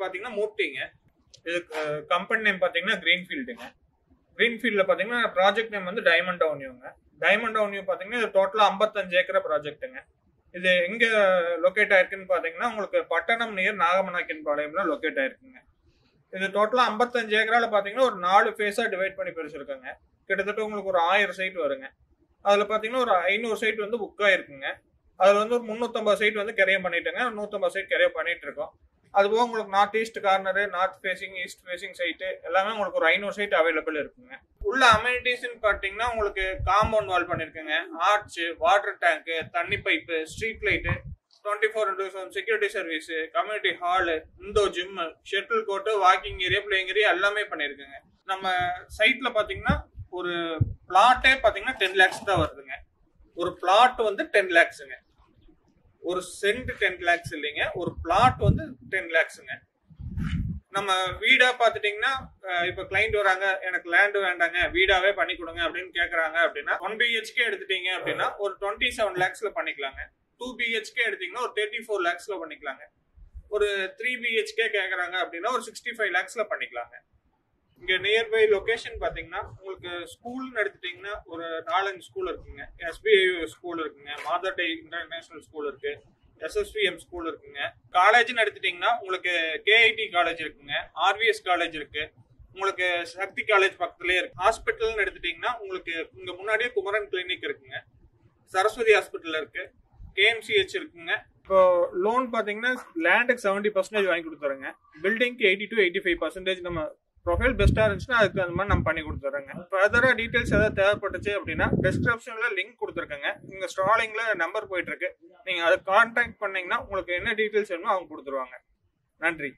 பாத்தீங்கன்னா மூப்டிங்க. இது company name பாத்தீங்கன்னா கிரீன்ஃபீல்டுங்க. கிரீன்ஃபீல்ட்ல பாத்தீங்கன்னா ப்ராஜெக்ட் நேம் வந்து டைமண்ட் அவென்யூங்க. டைமண்ட் அவென்யூ பாத்தீங்கன்னா இது டோட்டலா 55 ஏக்கர் ப்ராஜெக்ட்டுங்க. இது எங்க லொகேட் ஆயிருக்குன்னு பாத்தீங்கன்னா உங்களுக்கு பட்டணம் நியர் நாகமநாயக்கன் பாளையம்ல லொகேட் ஆயிருக்குங்க. இது டோட்டலா 55 ஏக்கரால பாத்தீங்கன்னா ஒரு 4 ஃபேஸா டிவைட் பண்ணி பிரிச்சிருக்காங்க. கிட்டத்தட்ட உங்களுக்கு ஒரு 1000 சைட் வருங்க. அதுல பாத்தீங்கன்னா ஒரு 500 சைட் வந்து புக் ஆயிருக்குங்க. அதுல வந்து ஒரு 350 சைட் வந்து கிரையம் பண்ணிட்டுங்க. 150 சைட் கிரையம் பண்ணிட்டு இருக்கோம். அதுபோக உங்களுக்கு north east corner, north facing, east facing site எல்லாமே உங்களுக்கு ஒரு 500 சைட் அவைலபிள் இருக்குங்க. உள்ள அமெனிட்டிஸ்ன்னு பாத்தீங்கன்னா உங்களுக்கு காம்பவுண்ட் வால் பண்ணிருக்குங்க, ஆர்ச், வாட்டர் டேங்க், தண்ணி pipe, street light, 24x7 security service, community hall, indoor gym, shuttle court, walking area, playing area எல்லாமே பண்ணிருக்குங்க. நம்ம சைட்ல பாத்தீங்கன்னா ஒரு பிளாட்டே பாத்தீங்கன்னா 10 lakhs தான் வருதுங்க. ஒரு பிளாட் வந்து 10 lakhsங்க. ஒரு சென்ட் 10 lakhs இல்லைங்க, ஒரு பிளாட் வந்து 10 lakhsங்க. நம்ம வீடா பாத்துட்டீங்கன்னா இப்ப கிளைண்ட் வராங்க, எனக்கு லேண்ட் வேண்டாங்க, வீடாவே பண்ணி கொடுங்க அப்படின்னு கேக்குறாங்க அப்படின்னா 1 BHK எடுத்துட்டீங்க அப்படின்னா ஒரு 27 lakhsல பண்ணிக்கலாங்க. 2 BHK எடுத்தீங்கன்னா ஒரு 34 lakhsல பண்ணிக்கலாங்க. ஒரு 3 BHK கேக்குறாங்க அப்படின்னா ஒரு 65 lakhsல பண்ணிக்கலாங்க. இங்க நியர்பை லொகேஷன் பாத்தீங்கன்னா உங்களுக்கு ஸ்கூல்னு எடுத்துட்டீங்கன்னா ஒரு 4-5 ஸ்கூல் இருக்குங்க. SBI ஸ்கூல் இருக்குங்க, மாதர் டே இன்டர்நேஷனல் ஸ்கூல் இருக்கு, SSVM ஸ்கூல் இருக்குங்க. காலேஜ்னு எடுத்துட்டீங்கன்னா உங்களுக்கு KIT காலேஜ் இருக்குங்க, RVS காலேஜ் இருக்கு, உங்களுக்கு சக்தி காலேஜ் பக்கத்துலயே இருக்கு. ஹாஸ்பிட்டல்னு எடுத்துட்டீங்கன்னா உங்களுக்கு இங்க முன்னாடியே குமரன் கிளினிக் இருக்குங்க, சரஸ்வதி ஹாஸ்பிட்டல் இருக்கு, KMCH இருக்குங்க. இப்போ லோன் பாத்தீங்கன்னா லேண்டுக்கு 70% வாங்கி கொடுத்துறோங்க, பில்டிங்க்கு 80 to 85% நம்ம ப்ரொஃபைல் பெஸ்டா இருந்துச்சுன்னா அதுக்கு அந்த மாதிரி நம்ம பண்ணி கொடுத்துறோங்க. ஃபர்தரா டீடைல்ஸ் ஏதாவது தேவைப்பட்டுச்சு அப்படின்னா டிஸ்கிரிப்ஷன்ல லிங்க் கொடுத்துருக்கேங்க. இங்க ஸ்க்ராலிங்ல நம்பர் போயிட்டு இருக்கு, நீங்க அதை கான்டாக்ட் பண்ணீங்கன்னா உங்களுக்கு என்ன டீடைல்ஸ் வேணுமோ அவங்க கொடுத்துருவாங்க. நன்றி.